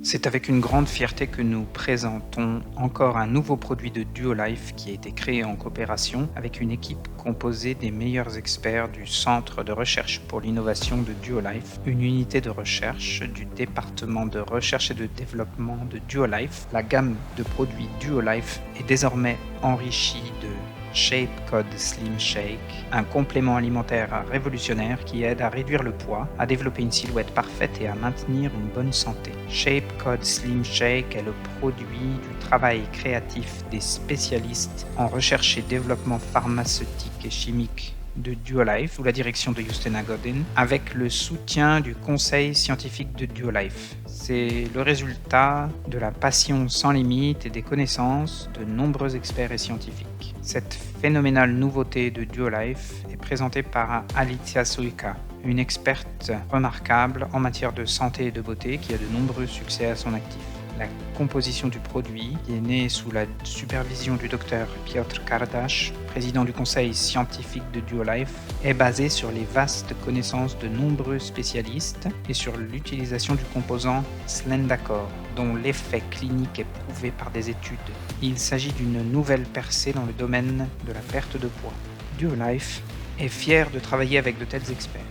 C'est avec une grande fierté que nous présentons encore un nouveau produit de Duolife qui a été créé en coopération avec une équipe composée des meilleurs experts du Centre de recherche pour l'innovation de Duolife, une unité de recherche du département de recherche et de développement de Duolife. La gamme de produits Duolife est désormais enrichie de Shape Code Slim Shake, un complément alimentaire révolutionnaire qui aide à réduire le poids, à développer une silhouette parfaite et à maintenir une bonne santé. Shape Code Slim Shake est le produit du travail créatif des spécialistes en recherche et développement pharmaceutique et chimique de Duolife sous la direction de Justina Godin, avec le soutien du conseil scientifique de Duolife. C'est le résultat de la passion sans limite et des connaissances de nombreux experts et scientifiques. Cette phénoménale nouveauté de Duolife est présentée par Alicia Suika, une experte remarquable en matière de santé et de beauté qui a de nombreux succès à son actif. La composition du produit, qui est née sous la supervision du docteur Piotr Kardash, président du conseil scientifique de Duolife, est basée sur les vastes connaissances de nombreux spécialistes et sur l'utilisation du composant Slendacor, dont l'effet clinique est prouvé par des études. Il s'agit d'une nouvelle percée dans le domaine de la perte de poids. Duolife est fier de travailler avec de tels experts.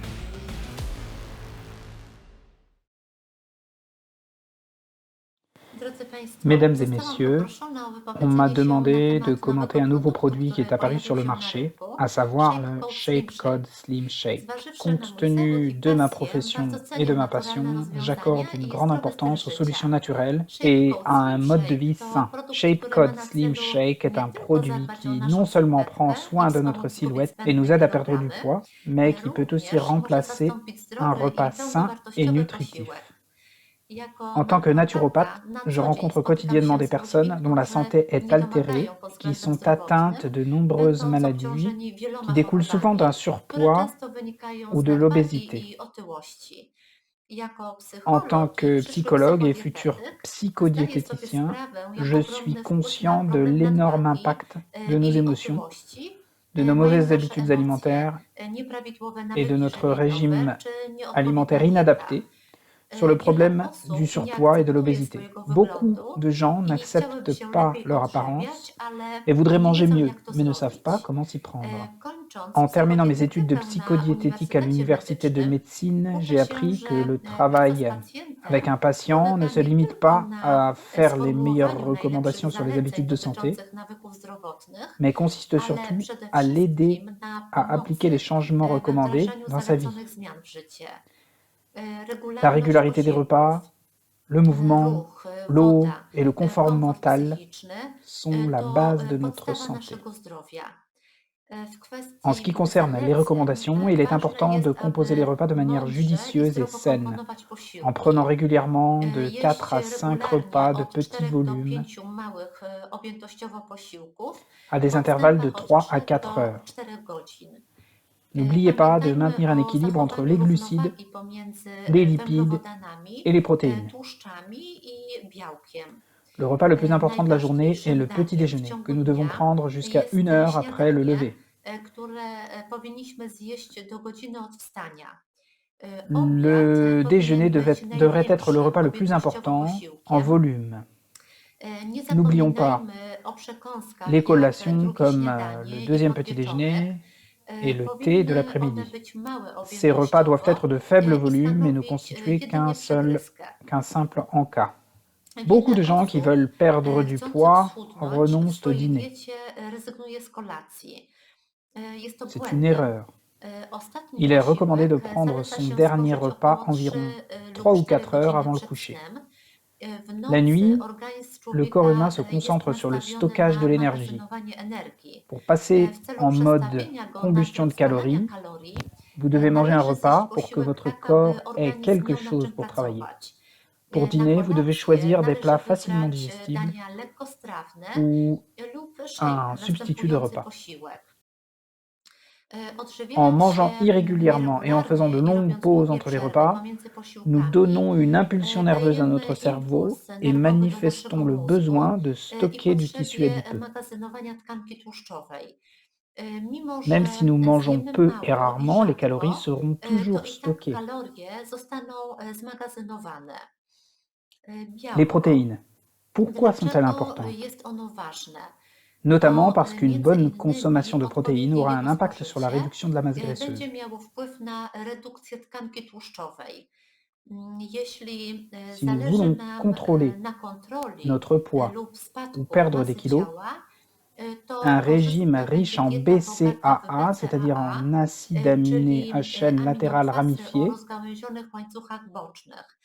Drodzy Państwo, Mesdames et zostałam messieurs, poproszona o on m'a wypowiedzenie się na demandé de temat commenter nowego un nouveau produktu, produit qui który est apparu pojawił sur le się na marché, rynku, à savoir Shape le Code Slim Shape Shake. Code Slim Shake. Zważywszy na Compte mój zawód tenu i de ma pasję, bardzo profession et cenię de ma naturalne passion, rozwiązania j'accorde une i grande zdrowy styl importance aux solutions życia. naturelles Shape et Code à un Slim mode de Shake vie to sain. produkt, Shape który ma Code na Slim celu Shake est nie un tylko produit zadbać o qui naszą non seulement prend sylwetkę i soin de notre wspomóc zgubić silhouette et nous zbędne aide à perdre du kilogramy, poids, mais qui peut aussi również może remplacer zastąpić un zdrowy i repas sain et pełnowartościowy posiłek. nutritif. Jako En tant que naturopatia naturopathe, na je co dzień rencontre spotykam quotidiennement się des z ludźmi, personnes dont la którzy santé est nie domagają altérée, pod qui względem sont atteintes zdrowotnym, de nombreuses będąc maladies, obciążeni qui wieloma découlent souvent d'un chorobami, które surpoids często wynikają ou z de nadwagi l'obésité. i otyłości. Jako En tant psycholog i que przyszły psychologue et futur psychodietetyk zdaję sobie psychodiététicien, sprawę, jak je suis ogromny wpływ ma conscient de problem l'énorme nadwagi impact de nos i émotions, otyłości, de nos mają mauvaises nasze habitudes emocje, alimentaires nieprawidłowe et de nawyki notre żywieniowe régime czy nieodpowiednia alimentaire dieta. inadapté sur le Wiele problème du osób nie surpoids et de akceptuje l'obésité. swojego Beaucoup wyglądu de gens i chciałyby n'acceptent się pas lepiej leur odżywiać, apparence ale et voudraient nie manger wiedzą, mieux, jak to mais ne savent pas zrobić. comment s'y prendre. Kończąc En terminant mes études de psychodietetykę na psychodietétique à Uniwersytecie l'université de Medycznym, médecine, uczę j'ai się, appris że que le praca z travail avec pacjentem un patient ne polega se nie limite tylko pas na à faire les meilleures sformułowaniu najlepszych recommandations sur les zaleceń habitudes de santé, dotyczących nawyków zdrowotnych, mais consiste ale surtout przede à l'aider wszystkim na à appliquer les pomocy changements we recommandés wdrażaniu dans sa vie. zaleconych zmian w życie. La Regularność régularité des repas, posiłków, le mouvement, ruch, l'eau woda, et le confort komfort mental psychiczny sont la to base de notre podstawa santé. naszego zdrowia. W En ce qui kwestii concerne les zaleceń recommandations, il est ważne important de jest, composer les aby repas de manière mądrze i judicieuse et zdrowo saine, komponować en prenant posiłki. régulièrement de 4 Jeść à 5 regularnie repas de od petit 4 do volume 5 małych objętościowo posiłków à w des intervalles de odstępach od 3 à 3 4 do heures. 4 godzin. N'oubliez pas de Pamiętajmy maintenir un o équilibre entre les zachowaniu glucides, równowagi pomiędzy les lipides et węglowodanami, les protéines. tłuszczami i białkiem. Le repas le plus important de la journée est Najważniejszym le petit daniem w déjeuner, que ciągu nous devons dnia prendre jusqu'à jest 1 heure après le śniadanie, lever. które powinniśmy zjeść do godziny od wstania. Obiad Le déjeuner powinien być devrait être le największym repas le plus objętościowo important en posiłkiem. volume. Nie N'oublions pas zapominajmy o przekąskach les jak collations drugie comme le śniadanie i deuxième petit podwieczorek. déjeuner et le thé de Powinny one l'après-midi. być małe Ces repas doivent être objętościowo de faible i volume et ne stanowić constituer jedynie przepryskę. qu'un simple encas. Beaucoup Wiele de gens qui osób veulent perdre du chcących poids schudnąć w renoncent au swojej dîner. diecie rezygnuje z kolacji. Jest to C'est une błędem. erreur. Ostatni Il est recommandé de posiłek prendre zaleca son się dernier spożyć repas około 3 environ lub 3 ou 4 4 heures godziny avant le przed coucher. snem. W La nocy nuit, organizm le corps humain człowieka se jest concentre sur le nastawiony stockage de na l'énergie. magazynowanie energii. Pour passer W celu en mode przestawienia go na combustion de spalania calories, kalorii vous devez manger un należy zjeść repas pour que posiłek votre tak, aby corps ait organizm quelque miał na chose czym pour travailler. pracować. Pour Na dîner, vous devez kolację choisir des plats należy facilement wybrać digestibles dania lekkostrawne ou lub un shake substitut de zastępujący repas. posiłek. En Odżywiając mangeant się irrégulièrement et en faisant de nieregularnie i longues robiąc pauses długie entre les przerwy repas, pomiędzy nous posiłkami, donnons une impulsion nerveuse à notre dajemy cerveau impuls et nerwowy do manifestons naszego le mózgu besoin de i stocker du tissu potrzebie adipeux. magazynowania tkanki tłuszczowej. Mimo Même że si nous mangeons zjemy peu et mało i rarement, les calories rzadko, seront to toujours i tak stockées. kalorie zostaną zmagazynowane. Les białko. protéines. Pourquoi sont-elles Dlaczego importantes? jest ono ważne? Notamment Bo parce qu'une między bonne innymi consommation de protéines aura odpowiednie un jego impact sur la spożycie réduction de la masse będzie graisseuse. miało wpływ na redukcję tkanki tłuszczowej. Jeśli Si nous zależy voulons nam contrôler na kontroli notre poids lub ou spadku perdre des masy kilos, ciała, to un régime korzystna riche będzie en dieta bogata w BCAA, c'est-à-dire BCAA, en acides aminés czyli à chaîne latérale aminokwasy o ramifiée, rozgałęzionych łańcuchach bocznych,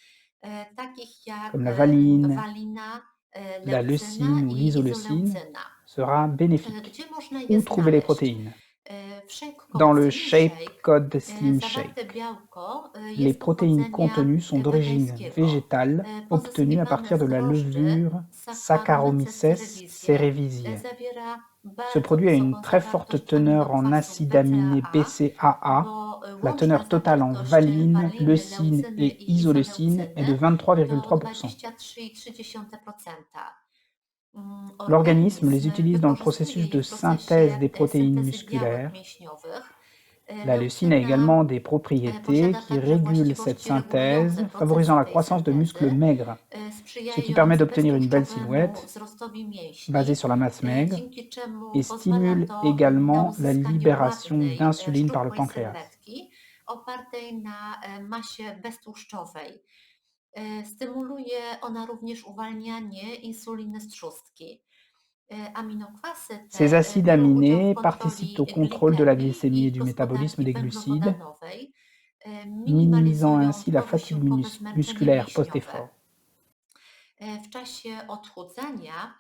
takich jak comme la valine, walina, la lepcyna leucine ou i l'isoleucine, izoleucyna. sera bénéfique. Gdzie można je Où trouver les znaleźć? protéines? W Shake Dans Code le Slim Shape Shake Code Slim zawarte Shake. białko Les jest protéines pochodzenia contenues sont d'origine wegańskiego, végétale, obtenues à pozyskiwane partir de z la drożdży levure Saccharomyces Saccharomyces cerevisiae. zawiera Ce bardzo produit a une wysoką très forte zawartość teneur en aminokwasu acides aminés BCAA. bo La łączna teneur totale en zawartość valine, waliny, leucine leucyny et i isoleucine est de izoleucyny to 23,3%. 23,3%. L'organisme les Organizm utilise dans le wykorzystuje processus je de w procesie synthèse des protéines syntezy białek musculaires. mięśniowych. La leucine a Leucyna également des propriétés posiada qui także régulent cette właściwości regulujące synthèse, proces favorisant la tej croissance de muscles syntezy, maigres, ce qui sprzyjając permet d'obtenir une belle beztłuszczowemu silhouette wzrostowi basée mięśni, sur la masse maigre dzięki czemu et pozwala stimule to na également la uzyskanie libération ładnej, d'insuline par le szczupłej pancréas. sylwetki opartej na masie beztłuszczowej. Stymuluje ona również uwalnianie insuliny z trzustki. Aminokwasy Ces te acides biorą udział w aminés kontroli participent au contrôle de la glikemii glycémie et i du métabolisme gospodarki des glucides, węglowodanowej, minimisant minimalizują ainsi la fatigue powysiłkowe zmęczenie musculaire mięśniowe. post-effort. W czasie odchudzania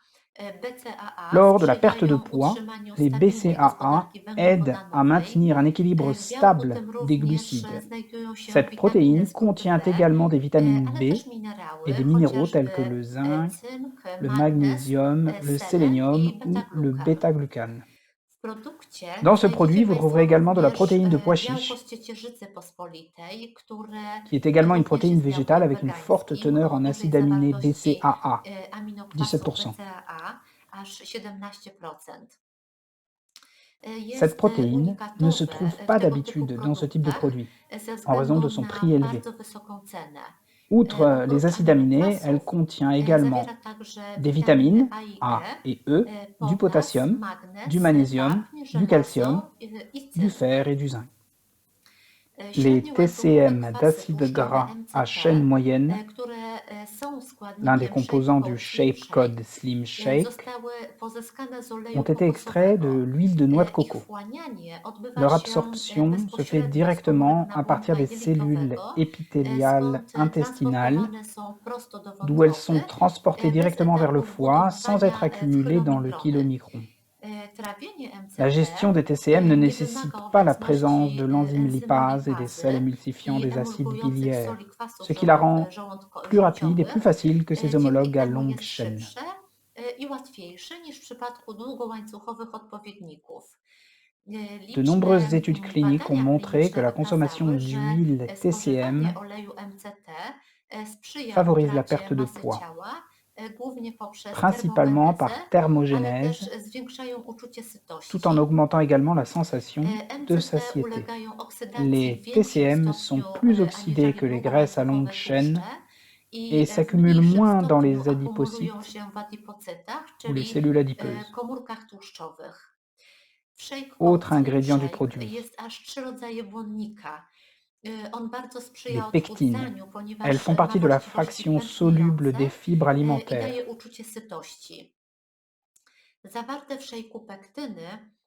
BCAA Lors de la perte de sprzyjają poids, utrzymaniu les stabilnej BCAA gospodarki aident à węglowodanowej. maintenir un équilibre W białku stable tym des również glucides. znajdują się Cette witaminy protéine z grupy contient B, également des vitamines ale B też minerały, et des minéraux tels que chociażby le zinc, cynk, le magnez, magnésium, le selen sélénium i ou le beta-glucan. bêta-glucane. W produkcie Dans ce znajdziecie produit, vous trouverez Państwo également de la również protéine de pois białko chiche, z ciecierzycy pospolitej, które qui est également une również protéine jest végétale białkiem avec une forte wegańskim teneur o en dużej acides aminés zawartości BCAA, aminokwasu 17%. BCAA, aż 17%. Cette Jest protéine ne se unikatowe trouve w pas tego typu d'habitude dans ce type de produktach produit, ze en raison de względu son na prix élevé. bardzo wysoką cenę. Outre les Oprócz acides aminés, elle aminokwasów contient également zawiera także des witaminy vitamines A i A E, et E, du potas, potassium, magnez, du magnésium, wapń, du calcium, żelazo i du cynk. fer et du zinc. Les Średnioładunkowe TCM kwasy d'acides tłuszczowe gras à MCT, chaîne moyenne, które są l'un des składnikiem composants Shape du Code Slim Shape Shake, Code Slim Shake, zostały pozyskane z ont oleju été extraits de kokosowego. l'huile de noix de Ich coco. wchłanianie odbywa Leur się absorption se fait bezpośrednio z directement komórek à partir des nabłonka cellules jelitowego, épithéliales skąd intestinales, transportowane są prosto do d'où elles sont wątroby transportées bez directement vers le etapu foie sans être wbudowywania accumulées dans le chylomicrony. chylomicron. Trawienie La MCT gestion des TCM ne nie nécessite wymaga pas la présence obecności de l'enzyme enzymu lipase et des lipazy sels émulsifiants i des acides emulgujących biliaires, soli kwasów ce qui la rend plus rapide et plus żółciowych. facile que ses homologues Dzięki à temu longue jest chaîne. szybsze i łatwiejsze niż w przypadku długołańcuchowych odpowiedników. De nombreuses Liczne études cliniques ont badania montré que kliniczne la consommation wykazały, że d'huile spożywanie TCM oleju MCT sprzyja favorise la utracie perte de masy poids, ciała, głównie poprzez principalement par termogenezę, ale thermogenèse, też zwiększają uczucie tout en sytości. augmentant également la sensation de MCT satiété. ulegają oksydacji Les w większym TCM sont stopniu plus oxydés aniżeli que les graisses à longue długołańcuchowe chaîne tłuszcze et w s'accumulent mniejszym moins dans stopniu les akumulują adipocytes się w adipocytach, ou les czyli cellules adipeuses. komórkach tłuszczowych. W Shake Code Autre Slim ingrédient du Shake produit, jest aż 3 rodzaje błonnika. On bardzo les sprzyja pectines. odchudzaniu, Elles ponieważ font ma partie de la właściwości fraction soluble des tętnijące fibres i alimentaires. daje uczucie sytości. Zawarte w szejku pektyny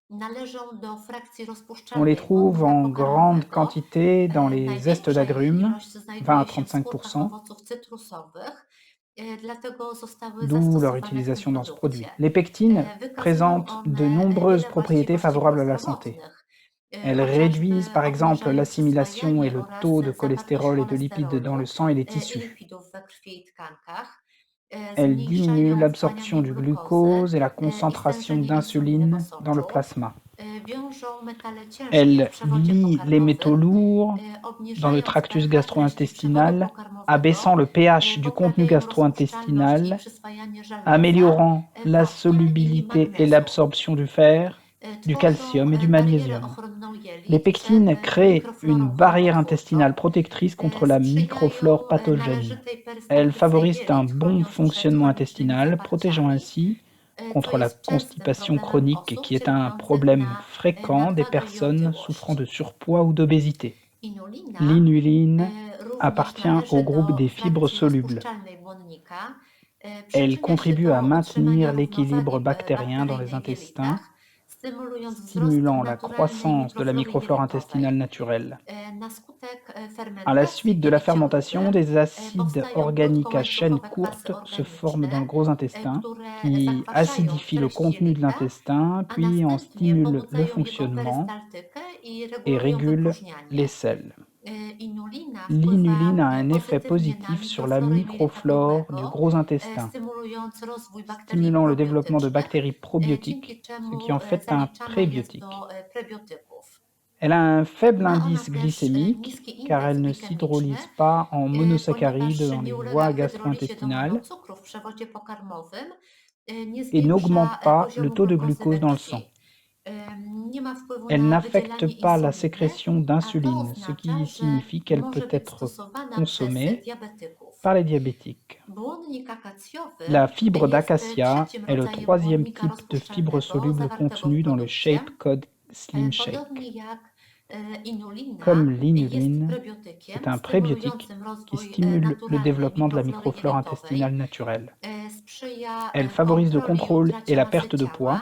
należą do frakcji On les rozpuszczalnej trouve błonnika en grande pokarmowego. quantité dans les zestes Największa ich d'agrumes, ilość 20 znajduje à się w skórkach 35%, owoców cytrusowych, dlatego zostały d'où leur zastosowane w tym utilisation dans ce produit. produkcie. Les pectines Wykazują présentent de one nombreuses wiele propriétés właściwości favorables à la santé. prozdrowotnych, Elles réduisent par exemple obniżają l'assimilation et le przyswajanie taux de oraz cholestérol et de zawartość lipides dans le cholesterolu sang et les i tissus. lipidów we krwi i tkankach. Elles diminuent Zmniejszają l'absorption wchłanianie du glukozy glucose et la i concentration stężenie d'insuline insuliny w dans le osoczu. plasma. Wiążą metale ciężkie w Elles przewodzie lient les métaux pokarmowym, lourds dans obniżają le w tractus tkankach treści gastro-intestinal, przewodu pokarmowego, abaissant le pH du contenu poprawiają rozpuszczalność i gastro-intestinal, przyswajanie żelaza, améliorant la wapnia i solubilité et magnezu. l'absorption du fer, du calcium et du barierę magnésium. ochronną jelit Les pectines przed créent une mikroflorą barrière worową. intestinale protectrice contre la microflore Sprzyjają pathogène. należytej Elles perystaltyce favorisent un jelit, bon chroniąc przed fonctionnement chronicznymi intestinal, protégeant zaparciami, ainsi co contre la jest częstym constipation problemem chronique, osób qui est un cierpiących problème na fréquent des nadwagę i personnes souffrant otyłość. de surpoids ou d'obésité. Inulina L'inuline również appartient należy au groupe do des fibres frakcji solubles. rozpuszczalnej błonnika. Elle Przyczynia się contribue à do maintenir utrzymania l'équilibre równowagi bactérien dans les bakteryjnej w intestins, jelitach, stymulując wzrost stimulant la naturalnej croissance de la mikroflory microflore intestinale jelitowej. naturelle. Na skutek À la fermentacji suite de la w fermentation, jeliciolce des acides powstają organiques à chaîne krótkołańcuchowe courte kwasy se forment dans le organiczne, gros intestin, które qui zakwaszają acidifient le treść contenu de jelita, l'intestin, a puis en następnie stimulent le pobudzają jego fonctionnement perystaltykę i et regulują régulent les wypróżnianie. selles. Inulina L'inuline wpływa a un effet pozytywnie na positif sur la mikroflorę microflore du jelitowego, gros intestin, stymulując rozwój bakterii stimulant le développement de probiotycznych, bactéries probiotiques, dzięki ce czemu qui en fait un zaliczana jest prébiotique. do prebiotyków. Elle a un faible Ma ona indice też glycémique niski car indeks elle ne glikemiczny, s'hydrolyse pas en ponieważ monosaccharides dans les nie voies ulega hydrolizie do gastro-intestinales monocukru w przewodzie pokarmowym, nie et n'augmente zwiększa pas le poziomu taux de glukozy glucose we dans le sang. krwi. Nie ma wpływu Elle na n'affecte wydzielanie pas la insuliny, sécrétion a to d'insuline, ce qui oznacza, że signifie qu'elle może peut być être stosowana przez consommée diabetyków. par les diabétiques. Błonnik akacjowy La fibre jest d'acacia trzecim est le rodzajem troisième błonnika type de fibre rozpuszczalnego soluble zawartego contenu w dans le produkcie. Shape Code Slim Shake. Podobnie jak inulina, Comme jest l'inuline, prebiotykiem c'est un prébiotique stymulującym rozwój qui stimule le naturalnej développement de la mikroflory microflore jelitowej, intestinale naturelle. sprzyja Elle favorise le kontroli contrôle utracie et la masy perte de ciała, poids.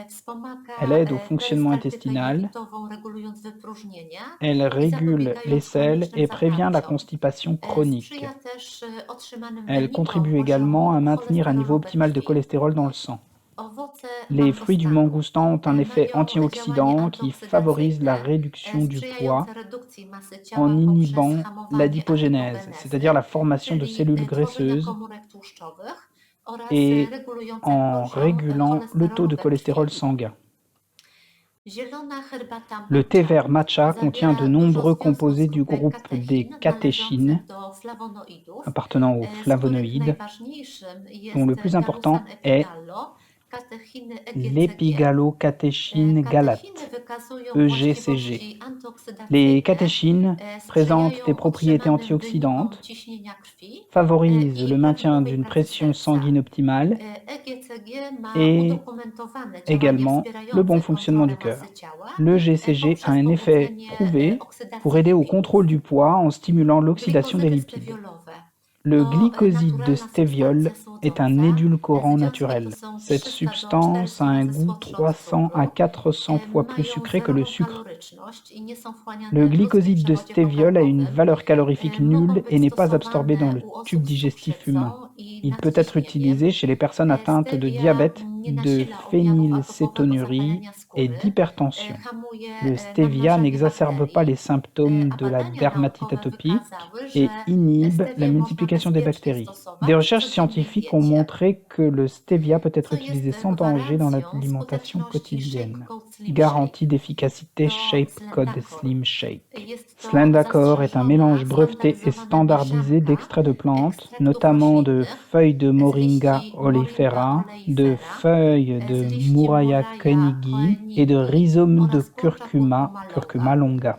wspomaga Elle aide au fonctionnement perystaltykę intestinal. jelitową, regulując wypróżnienia Elle i régule zapobiegając les selles chronicznym et prévient la zaparciom. constipation chronique. Sprzyja też otrzymanym Elle wynikom contribue également à poziomu maintenir un niveau cholesterolu we optimal de krwi. cholestérol dans le sang. Owoce Les fruits du mangostanu mangostan ont un effet mają działanie antioxydant qui favorise la antyoksydacyjne, réduction du poids sprzyjające redukcji masy ciała en poprzez inhibant hamowanie l'adipogénèse, adipogenezy, c'est-à-dire la formation de czyli cellules tworzenia graisseuses, komórek tłuszczowych oraz et regulujące en poziom régulant le taux de cholesterolu we cholestérol krwi. sanguin. Zielona herbata Le thé matcha vert matcha contient de zawiera nombreux dużo composés związków du grupy groupe des katein catéchines należących do flawonoidów, appartenant aux z których flavonoïdes, najważniejszym dont le jest plus important gallusan est epigallo, katechiny EGCG. l'épigallocatechine galate, Katechiny wykazują EGCG. właściwości Les antyoksydacyjne, catéchines présentent des propriétés utrzymanym antioxydantes, wynikom ciśnienia krwi. favorisent le i maintien prawidłowej d'une pracy pression serca. sanguine optimale EGCG ma et udokumentowane działanie également le bon wspierające fonctionnement du kontrolę cœur. masy ciała Le GCG a un effet prouvé pour aider au contrôle du poids en stimulant l'oxydation des glikozydy lipides. steviolowe. Le To glycoside de naturalna stéviol substancja est un słodząca. édulcorant Związki naturel. to są Cette 300 do substance a 400 un razy goût słodsze od 300 à cukru. 400 fois plus Mają sucré que le zerową sucre. kaloryczność i nie są wchłaniane Le w ludzkim glycoside de przewodzie stéviol a une pokarmowym. valeur calorifique Mogą nulle być et n'est pas absorbé dans le stosowane u tube osób z digestif cukrzycą humain. i Il peut être utilisé nadciśnieniem. chez les personnes atteintes de Stevia diabète, nie de nasila objawów phénylcétonurie atopowego zapalenia et skóry, d'hypertension. hamuje Le stevia namnażanie n'exacerbe pas bakterii, les symptômes a de la badania dermatite naukowe atopique wykazały, et że inhibe la stevię można multiplication des bezpiecznie bactéries. stosować Des w recherches codziennej scientifiques ont diecie. montré que le stevia peut être Co jest utilisé sans danger dans gwarancją l'alimentation skuteczności quotidienne. Shake Code Slim Garantie Shake? d'efficacité To Shape Code Slendacor. Slim Shake. Jest to Slendacor est un zastrzeżona, mélange breveté et standaryzowana standardisé mieszanka d'extraits de plantes, ekstraktów notamment de roślinnych feuilles de z Moringa liści oleifera, Moringa de oleifera, feuilles z de liści Muraya Muraya koenigi et de koenigi rhizomes de oraz kłącza curcuma longa.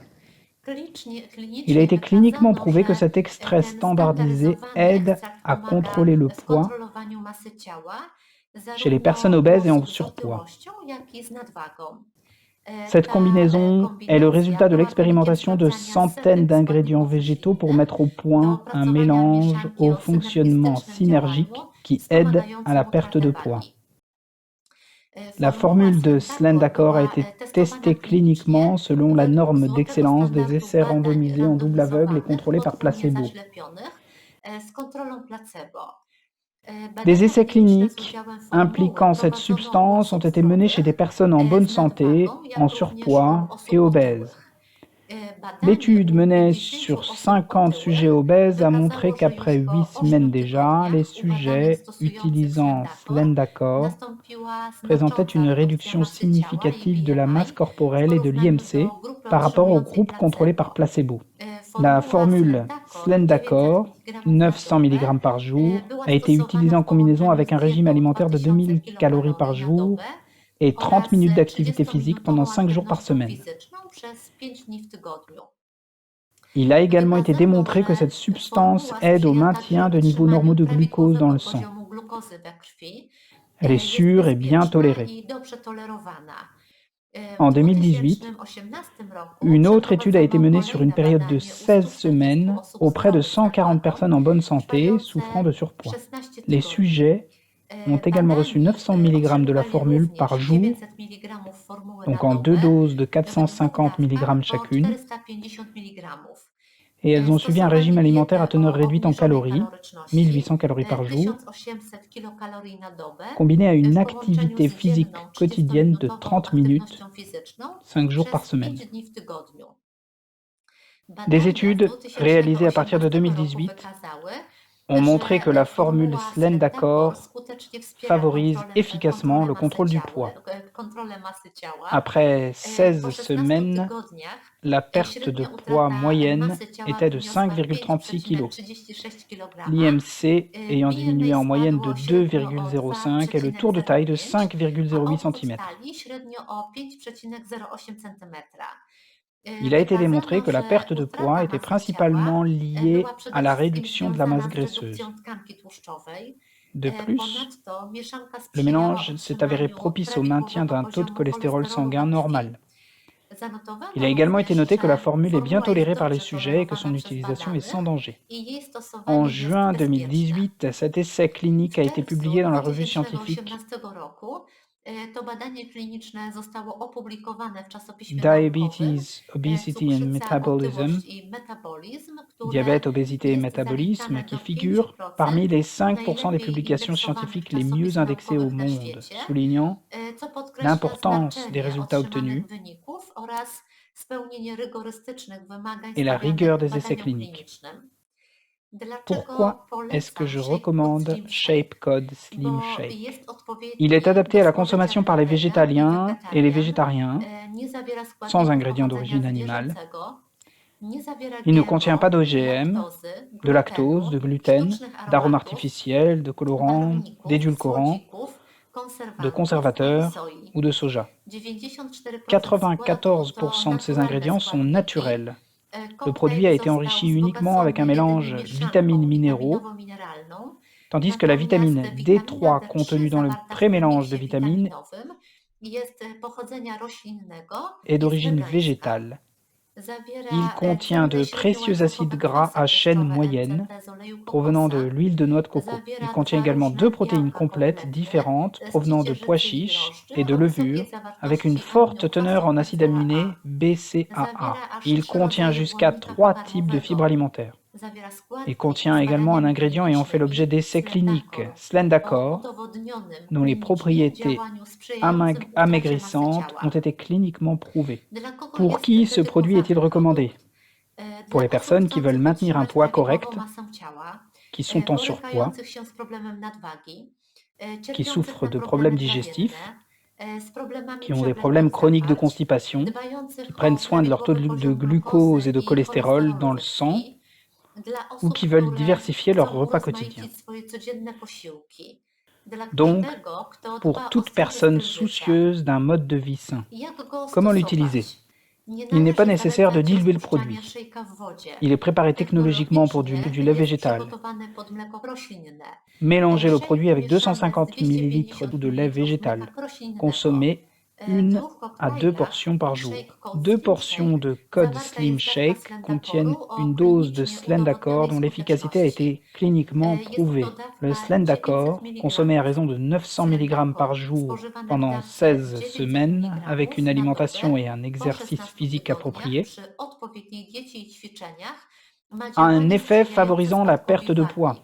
Klinicznie Il a été cliniquement wykazano, prouvé que że cet extrait ten standardisé standaryzowany aide ekstrakt à pomaga contrôler le w poids kontrolowaniu masy ciała, chez les zarówno personnes u obèses et en osób z surpoids. otyłością, jak i z nadwagą. Cette Ta combinaison est le kombinacja résultat de była l'expérimentation de wynikiem sprawdzania centaines setek d'ingrédients składników végétaux pour roślinnych mettre au do point un opracowania mélange mieszanki au o fonctionnement synergistycznym synergique działaniu qui aide à wspomagającym la perte de utratę poids. wagi. La Formuła formule de Slendacor Slendacor a była été testowana testée klinicznie cliniquement selon la według norme złotego d'excellence des standardu essais badań randomisés en double aveugle et randomizowanych contrôlés par podwójnie placebo. zaślepionych z kontrolą placebo. Des Badania essais kliniczne z cliniques udziałem formuły impliquant cette prowadzono u substance ont osób été menés chez zdrowych, des personnes en bonne z santé, nadwagą, jak en również surpoids u osób et obèses. otyłych. Badanie L'étude u menée 50 sur osób 50 sujets otyłych obèses a wykazało, montré że qu'après już po 8 semaines 8 déjà, les tygodniach u badanych sujets stosujących utilisant Slendacor Slendacor nastąpiła présentaient znacząca une redukcja réduction masy ciała i significative de la masse BMI corporelle et w de porównaniu l'IMC do grupy par rapport au otrzymującej groupe contrôlé par placebo. placebo. La formule Slendacor, 900 mg par jour, a été utilisée en combinaison avec un régime alimentaire de 2000 calories par jour et 30 oraz minutes d'activité physique 30-minutową pendant 5 jours par aktywnością semaine. fizyczną przez 5 dni w tygodniu. Il a également été Wykazano, démontré que że cette substance formuła aide au sprzyja maintien także de niveaux normaux de utrzymaniu glucose dans prawidłowego le sang. poziomu glukozy we krwi. Elle est Jest sûre et bien bezpieczna tolérée. i dobrze tolerowana. En W 2018, 2018 roku une autre étude a été przeprowadzono menée sur une kolejne période de badanie u 16 140 semaines osób auprès de zdrowych 140 zakładu, personnes en bonne santé trwające souffrant de surpoids. 16 Les tygodni. sujets ont également reçu Badani 900 mg de la otrzymywali formule par również jour, 900 mg formuły donc na en deux dobę doses de w dwóch 450 mg dawkach po chacune, 450 mg. et elles ont suivi un régime Stosowali alimentaire à dietę teneur o réduite en obniżonej calories, kaloryczności, 1800 calories par jour, 1800 kilokalorii na dobę, combiné à une w połączeniu activité z physique dzienną quotidienne de 30-minutową 30 minutes, aktywnością fizyczną 5 jours par przez semaine. 5 dni w tygodniu. Des Badania z études réalisées à partir de 2018 roku 2018 wykazały, ont montré że que la formule formuła Slendakor Slendakor skutecznie wspiera favorise efficacement le contrôle du poids. kontrolę masy ciała. Après Po 16 16 semaines, tygodniach la perte de średnia poids utrata moyenne masy ciała était de wyniosła 5,36 kg, 5,36 kg. l'IMC ayant diminué BMI en moyenne de spadło średnio o 2,05 et le tour de taille de 2,05, a 5,08 obwód cm. talii średnio o 5,08 cm. Il a été démontré Wykazano, que la że perte de utrata poids était masy principalement ciała liée była à przede la wszystkim réduction de la masse związana z graisseuse. redukcją tkanki tłuszczowej. De plus, Ponadto mieszanka le sprzyjała mélange s'est avéré utrzymaniu propice au maintien prawidłowego d'un taux de poziomu cholestérol cholesterolu sanguin we krwi. normal. Zanotowano Il a également été również, noté que la że formule est bien formuła jest tolérée par les dobrze sujets et que son tolerowana przez utilisation est sans badanych danger. i jej En stosowanie jest juin bezpieczne. 2018, cet essai clinique a W été czerwcu publié dans la revue scientifique 2018 roku to badanie kliniczne zostało opublikowane w czasopiśmie naukowym Diabetes, Obesity and Cukrzyca, Metabolism, otyłość i metabolizm, które diabète, obésité et jest métabolisme, zaliczane qui do figure 5% parmi les 5% des najlepiej publications indeksowanych scientifiques les mieux czasopism indexées au naukowych na monde, świecie, soulignant co podkreśla l'importance des znaczenie résultats otrzymanych obtenus wyników oraz spełnienie rygorystycznych wymagań et la rigueur stawianych des essais badaniom cliniques. klinicznym. Dlaczego Pourquoi est-ce que polecam je Shake Code recommande Slim Shake? Shape Code Slim Bo Shake? jest odpowiedni Il est adapté à do la consommation par les spożycia dla wega i végétaliens et les wegetarian, végétariens, nie zawiera sans składników ingrédients pochodzenia d'origine animale. zwierzęcego, nie zawiera Il ne GMO, contient pas d'OGM, laktozy, de lactose, de gluten, sztucznych d'arômes aromatów, artificiels, de colorants, barwników, d'édulcorants, słodzików, de konserwantów ani conservateurs soi. ou de soja. 94% składu to 94% de ces naturalne ingrédients sont składniki. naturels. Le Koktajl produit a été został enrichi uniquement avec un wzbogacony mélange jedynie mieszanką vitamines minéraux, witaminowo-mineralną, tandis que la vitamine natomiast D3 witamina D3 contenue dans le zawarta w prémélange de premiksie vitamines witaminowym jest pochodzenia roślinnego, est jest d'origine wegańska. végétale. Zawiera Il contient de cenne précieux acides średniołańcuchowe gras à kwasy chaîne tłuszczowe moyenne MCT z oleju provenant de kokosa. l'huile de noix de coco. Zawiera Il contient dwa également różne deux protéines białka complètes kompletne différentes z provenant de pois ciecierzycy i chiches drożdży et de o wysokiej levure avec une zawartości forte aminokwasów teneur en acides aminés BCAA. BCAA. Zawiera aż Il 3 contient rodzaje jusqu'à błonnika 3 types de pokarmowego. fibres alimentaires. Zawiera Il składnik contient z également un badaniami ingrédient ayant fait l'objet d'essais cliniques, Slendakor, o udowodnionym dont les klinicznie propriétés działaniu sprzyjającym utracie masy amaigrissantes ciała. ont été cliniquement prouvées. Dla kogo Pour jest qui ce dedykowany produit est-il recommandé? produkt? Pour Dla les personnes qui osób veulent chcących maintenir un utrzymać poids prawidłową correct, masę ciała, qui sont en surpoids, borykających się z problemem nadwagi, qui cierpiących souffrent na de problemy problèmes digestifs, trawienne, z problemami qui ont des problèmes przewlekłych chroniques de zaparć, constipation, qui dbających prennent o soin de leur taux prawidłowy de poziom glucose et de glukozy i cholestérol dans cholesterolu le we sang, krwi, dla ou osób, qui veulent które diversifier leur chcą repas quotidien. urozmaicić swoje codzienne posiłki. Dla Donc, każdego, kto pour dba o toute zdrowy personne styl życia. soucieuse d'un mode de vie sain, Jak go comment stosować? l'utiliser? Nie Il n'est pas należy nécessaire de zalecać diluer le rozpuszczania produit. szejka w wodzie. Il est préparé technologiquement pour du Technologicznie lait jest végétal. przygotowany pod mleko roślinne. Mélangez le Shake produit avec mieszamy z 250 ml 250 de lait ml végétal. mleka roślinnego. Consommez W 1 dwóch à 2 koktajlach portions par jour. Shake Code 2 Slim portions Shake de Code zawarta Slim jest dawka Shake Slendakoru contiennent o une dose de klinicznie Slendakor udowodnionej dont l'efficacité a skuteczności. été cliniquement Jest prouvée. to dawka Le Slendakor, 900 mg consommé à raison de 900 mg par Slendakor jour spożywane w pendant dawce 16 900 semaines, mg avec une na alimentation dobę et un po exercice 16 physique tygodniach approprié, przy odpowiedniej diecie i ćwiczeniach ma a un działanie effet sprzyjające favorisant la spadkowi perte de poids.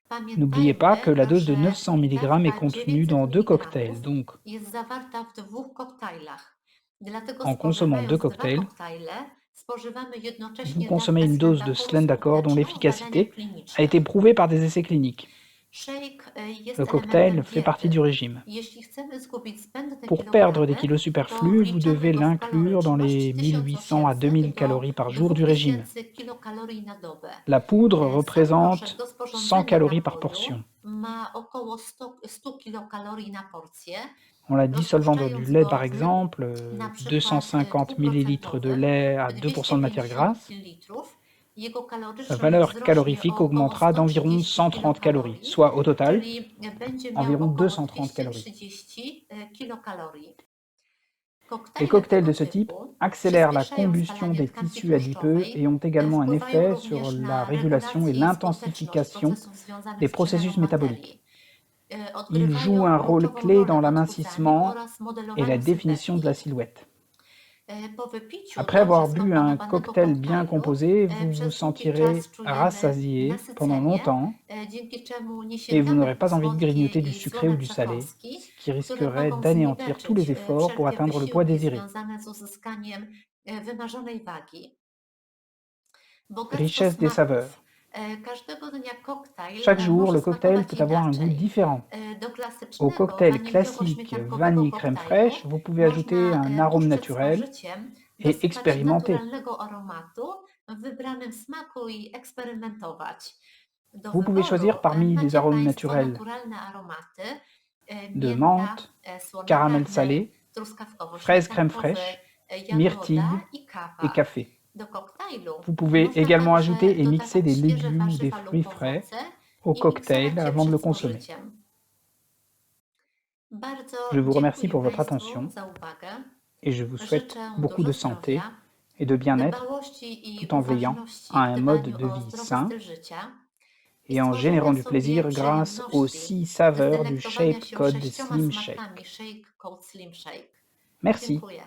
wagi. N'oubliez pas que la dose de Pamiętajmy, 900 mg est dawka contenue 900 dans 2 mg cocktails, donc jest zawarta w dwóch koktajlach. Dlatego en consommant 2 spożywając dwa cocktails, koktajle, spożywamy vous jednocześnie consommez dawkę une dose de Slendakoru Slendakor dont skuteczną w badaniach l'efficacité a klinicznych. été prouvée par des essais cliniques. Shake jest Le cocktail elementem fait partie diety. du régime. Jeśli chcemy zgubić zbędne Pour perdre des kilogramy, kilos to superflus, vous devez wliczamy go w l'inclure dans les kaloryczność 1800 à 2000 do calories par jour du régime. 2000 kilokalorii na dobę. La poudre Sam représente proszek do 100 sporządzenia calories par napoju portion. ma około 100 kilokalorii na porcję. En la dissolvant dans du Rozpuszczając lait, par go exemple, na przykład 250 millilitres de dwuprocentowy, lait à 2% de matière 250 grasse, ml, jego sa kaloryczność valeur wzrośnie calorifique o około augmentera d'environ 130 130 calories, kilokalorii, soit au total czyli będzie miał environ około 230 calories. 230 kilokalorii. Les Koktajle cocktails tego de ce type typu accélèrent la przyspieszają combustion spalanie des tkanki tissus adipeux et tłuszczowej, ont également un wpływają effet sur również la na régulation et regulację i skuteczność l'intensification procesów des związanych z przemianą processus métaboliques. materii. Ils jouent Odgrywają un rôle kluczową clé rolę dans w odchudzaniu l'amincissement oraz et la modelowaniu définition de la sylwetki. silhouette. Po wypiciu Après dobrze avoir bu un skomponowanego cocktail bien koktajlu, composé, vous vous przez długi sentirez czas czujemy rassasié pendant nasycenie, longtemps dzięki czemu nie et vous sięgamy n'aurez po pas envie de słodkie grignoter du i sucré ou słone du salé, przekąski, ce qui które risquerait mogą d'anéantir tous les zniweczyć efforts pour wszelkie atteindre le poids wysiłki désiré. związane z uzyskaniem wymarzonej wagi. Bogactwo Richesse des saveurs. smaków. Każdego dnia koktajl Chaque jour, może le cocktail smakować peut avoir un goût inaczej. différent. Do Au klasycznego cocktail classique waniliowo-śmietankowego vanille crème koktajlu fraîche, vous pouvez ajouter można un arôme puszczać naturel spożyciem, et dosypać expérimenter. naturalnego aromatu w wybranym smaku i eksperymentować. Do Vous pouvez choisir wyboru parmi des macie arômes Państwo naturels naturalne aromaty, de mięta, menthe, słony caramel karmel, salé, fraise crème truskawkowo-śmietankowy, fraîche, jagoda myrtille i et kawa. café. Do koktajlu Vous pouvez można également także ajouter et mixer dodawać des świeże légumes ou des warzywa fruits lub frais owoce au i cocktail miksować je avant de le przed consommer. spożyciem. Bardzo Je vous remercie dziękuję pour votre Państwu attention za uwagę. et je vous souhaite Życzę beaucoup dużo de santé zdrowia, et de bien-être dbałości i tout en veillant uważności à w un mode dbaniu de o vie zdrowy sain styl życia et i en générant stworzenia du sobie plaisir grâce aux przyjemności 6 z saveurs du delektowania Shape się Code 6 Slim smakami Shake. Shake Code Slim Shake. Merci. Dziękuję.